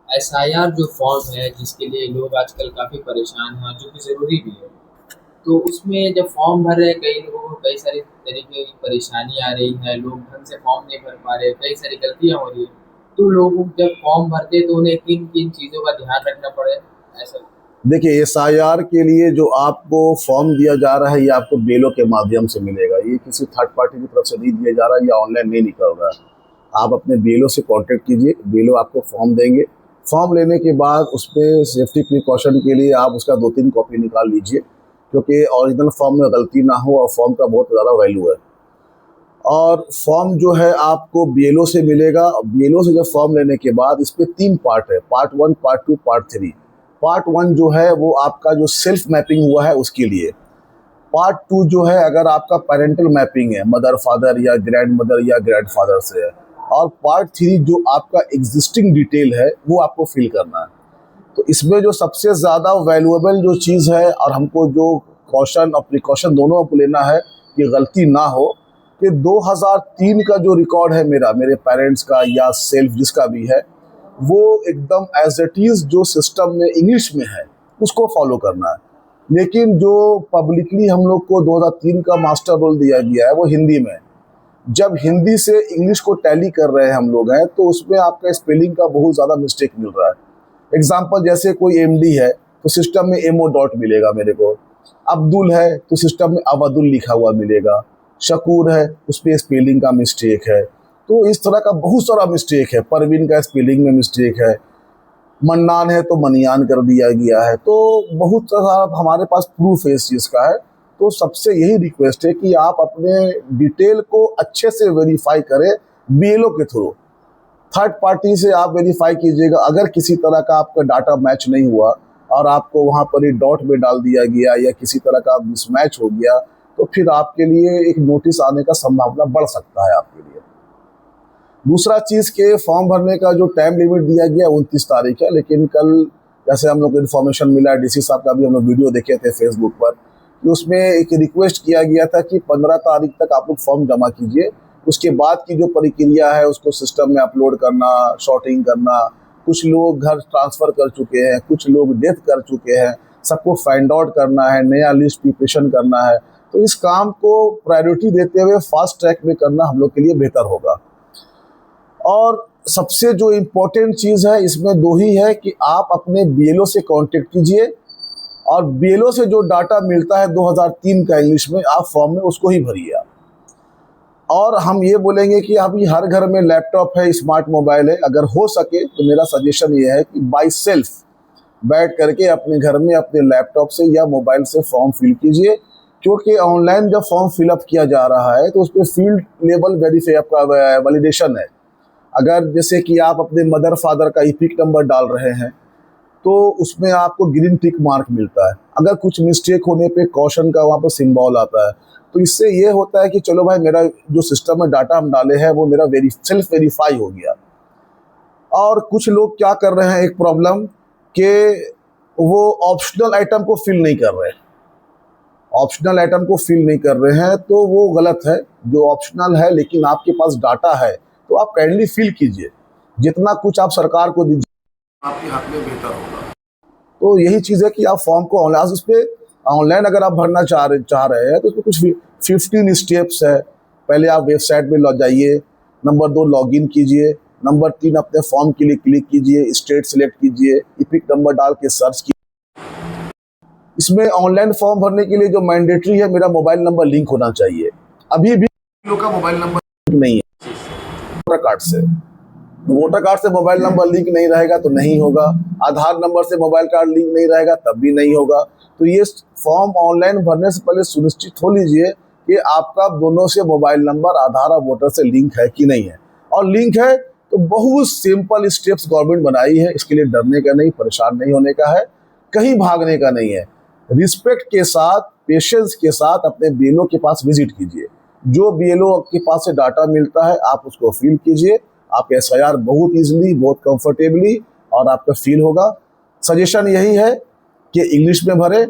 SIR जो form है जिसके लिए लोग आजकल काफ़ी परेशान हैं और जो कि ज़रूरी भी है। तो उसमें जब फॉर्म भर रहे हैं कई लोगों को कई सारी तरीके की परेशानी आ रही है, लोग ढंग से फॉर्म नहीं भर पा रहे, कई सारी गलतियाँ हो रही हैं। तो लोग जब फॉर्म भरते हैं तो उन्हें किन-किन चीज़ों का ध्यान रखना पड़े ऐसा? देखिए, एसआईआर के लिए जो आपको फॉर्म दिया जा रहा है ये आपको बेलो के माध्यम से मिलेगा। ये किसी थर्ड पार्टी की तरफ से नहीं दिया जा रहा है या ऑनलाइन नहीं निकल रहा है। आप अपने बेलो से कांटेक्ट कीजिए, बेलो आपको फॉर्म देंगे। फॉर्म लेने के बाद उसमें सेफ्टी प्रिकॉशन के लिए आप उसका 2-3 कॉपी निकाल लीजिए, क्योंकि ओरिजिनल फॉर्म में गलती ना हो और फॉर्म का बहुत ज़्यादा वैल्यू है। और फॉर्म जो है आपको बीएलओ से मिलेगा। बीएलओ से जब फॉर्म लेने के बाद इस पे 3 पार्ट है, पार्ट 1, पार्ट 2, पार्ट 3। पार्ट 1 जो है वो आपका जो सेल्फ मैपिंग हुआ है उसके लिए। पार्ट 2 जो है अगर आपका पेरेंटल मैपिंग है, मदर फादर या ग्रैंड मदर या ग्रैंड फादर से है। और पार्ट 3 जो आपका एग्जिस्टिंग डिटेल है वो आपको फिल करना है। तो इसमें जो सबसे ज़्यादा वैल्यूएबल जो चीज़ है और हमको जो कॉशन और प्रिकॉशन दोनों आपको लेना है कि गलती ना हो, कि 2003 का जो रिकॉर्ड है मेरे पेरेंट्स का या सेल्फ जिसका भी है, वो एकदम एज इट इज़ जो सिस्टम में इंग्लिश में है उसको फॉलो करना है। लेकिन जो पब्लिकली हम लोग को 2003 का मास्टर रोल दिया गया है वो हिंदी में। जब हिंदी से इंग्लिश को टैली कर रहे हैं हम लोग हैं तो उसमें आपका स्पेलिंग का बहुत ज़्यादा मिस्टेक मिल रहा है। एग्जाम्पल, जैसे कोई एमडी है तो सिस्टम में एमओ डॉट मिलेगा मेरे को। अब्दुल है तो सिस्टम में अब्दुल लिखा हुआ मिलेगा। शकूर है उस पर स्पेलिंग का मिस्टेक है। तो इस तरह का बहुत सारा मिस्टेक है। परवीन का स्पेलिंग में मिस्टेक है। मन्नान है तो मनियान कर दिया गया है। तो बहुत सारा हमारे पास प्रूफ है इस चीज़ का है। तो सबसे यही रिक्वेस्ट है कि आप अपने डिटेल को अच्छे से वेरीफाई करें बीएलओ के थ्रू। थर्ड पार्टी से आप वेरीफाई कीजिएगा। अगर किसी तरह का आपका डाटा मैच नहीं हुआ और आपको वहाँ पर ही डॉट में डाल दिया गया या किसी तरह का मिसमैच हो गया तो फिर आपके लिए एक नोटिस आने का संभावना बढ़ सकता है आपके लिए। दूसरा चीज़ के फॉर्म भरने का जो टाइम लिमिट दिया गया 29 तारीख है, लेकिन कल जैसे हम लोग को इन्फॉर्मेशन मिला, डीसी साहब का भी हम लोग वीडियो देखे थे फेसबुक पर, कि उसमें एक रिक्वेस्ट किया गया था कि 15 तारीख तक आप लोग फॉर्म जमा कीजिए। उसके बाद की जो प्रक्रिया है उसको सिस्टम में अपलोड करना, शॉर्टिंग करना, कुछ लोग घर ट्रांसफ़र कर चुके हैं, कुछ लोग डेथ कर चुके हैं, सबको फाइंड आउट करना है, नया लिस्ट प्रिपरेशन करना है। तो इस काम को प्रायोरिटी देते हुए फास्ट ट्रैक में करना हम लोग के लिए बेहतर होगा। और सबसे जो इम्पोर्टेंट चीज़ है इसमें दो ही है कि आप अपने बीएलओ से कांटेक्ट कीजिए और बीएलओ से जो डाटा मिलता है 2003 का इंग्लिश में आप फॉर्म में उसको ही भरिए आप। और हम ये बोलेंगे कि अभी हर घर में लैपटॉप है, स्मार्ट मोबाइल है। अगर हो सके तो मेरा सजेशन ये है कि बाय सेल्फ बैठ करके अपने घर में अपने लैपटॉप से या मोबाइल से फॉर्म फिल कीजिए। क्योंकि ऑनलाइन जब फॉर्म फिलअप किया जा रहा है तो उस पर फील्ड लेवल वेरीफाई आपका वैलिडेशन है। अगर जैसे कि आप अपने मदर फादर का ईपिक नंबर डाल रहे हैं तो उसमें आपको ग्रीन टिक मार्क मिलता है। अगर कुछ मिस्टेक होने पे कॉशन का वहाँ पर सिंबल आता है। तो इससे ये होता है कि चलो भाई, मेरा जो सिस्टम में डाटा हम डाले हैं वो मेरा सेल्फ वेरीफाई हो गया। और कुछ लोग क्या कर रहे हैं, एक प्रॉब्लम कि वो ऑप्शनल आइटम को फिल नहीं कर रहे हैं। ऑप्शनल आइटम को फिल नहीं कर रहे हैं तो वो गलत है। जो ऑप्शनल है लेकिन आपके पास डाटा है तो आप काइंडली फिल कीजिए। जितना कुछ आप सरकार को दीजिए आपके हक में बेहतर होगा। तो यही चीज़ है कि आप फॉर्म को ऑनलाइन, उस पर ऑनलाइन अगर आप भरना चाह रहे हैं तो उसमें कुछ 15 स्टेप्स है। पहले आप वेबसाइट में लॉग जाइए, नंबर 2 लॉगिन कीजिए, नंबर 3 अपने फॉर्म के लिए क्लिक कीजिए, स्टेट सिलेक्ट कीजिए, ईपिक नंबर डाल के सर्च कीजिए। इसमें ऑनलाइन फॉर्म भरने के लिए जो मैंडेटरी है, मेरा मोबाइल नंबर लिंक होना चाहिए। अभी भी लोग का मोबाइल नंबर लिंक नहीं है वोटर कार्ड से। वोटर कार्ड से मोबाइल नंबर लिंक नहीं रहेगा तो नहीं होगा। आधार नंबर से मोबाइल कार्ड लिंक नहीं रहेगा तब भी नहीं होगा। तो ये फॉर्म ऑनलाइन भरने से पहले सुनिश्चित हो लीजिए कि आपका दोनों से मोबाइल नंबर आधार और वोटर से लिंक है कि नहीं है। और लिंक है तो बहुत सिंपल स्टेप्स गवर्नमेंट बनाई है। इसके लिए डरने का नहीं, परेशान नहीं होने का है, कहीं भागने का नहीं है। रिस्पेक्ट के साथ, पेशेंस के साथ अपने बीएलओ के पास विजिट कीजिए। जो बीएलओ के पास से डाटा मिलता है आप उसको फिल कीजिए। आप एसआईआर बहुत इजीली, बहुत कंफर्टेबली और आपका फील होगा। सजेशन यही है कि इंग्लिश में भरे,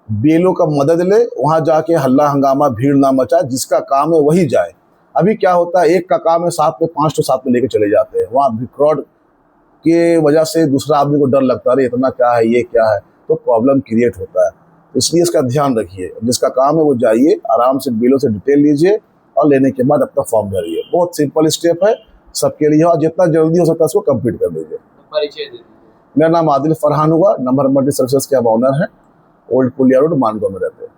बीएलओ का मदद ले, वहाँ जाके हल्ला हंगामा भीड़ ना मचाए। जिसका काम है वही जाए। अभी क्या होता है, एक का काम है, साथ में 5 तो साथ में लेके चले जाते हैं, वहाँ फ्रॉड के वजह से दूसरा आदमी को डर लगता है, इतना क्या है, ये क्या है, तो प्रॉब्लम क्रिएट होता है। इसलिए इसका ध्यान रखिए, जिसका काम है वो जाइए, आराम से बिलों से डिटेल लीजिए और लेने के बाद अपना फॉर्म भरिए। बहुत सिंपल स्टेप है सबके लिए, और जितना जल्दी हो सकता है इसको कंप्लीट कर दीजिए। परिचय दे दीजिए। मेरा नाम आदिल फरहान हुआ, नंबर मल्टी सर्विसेज के अब ऑनर हैं, ओल्ड पुलिया रोड, मानगांव में रहते हैं।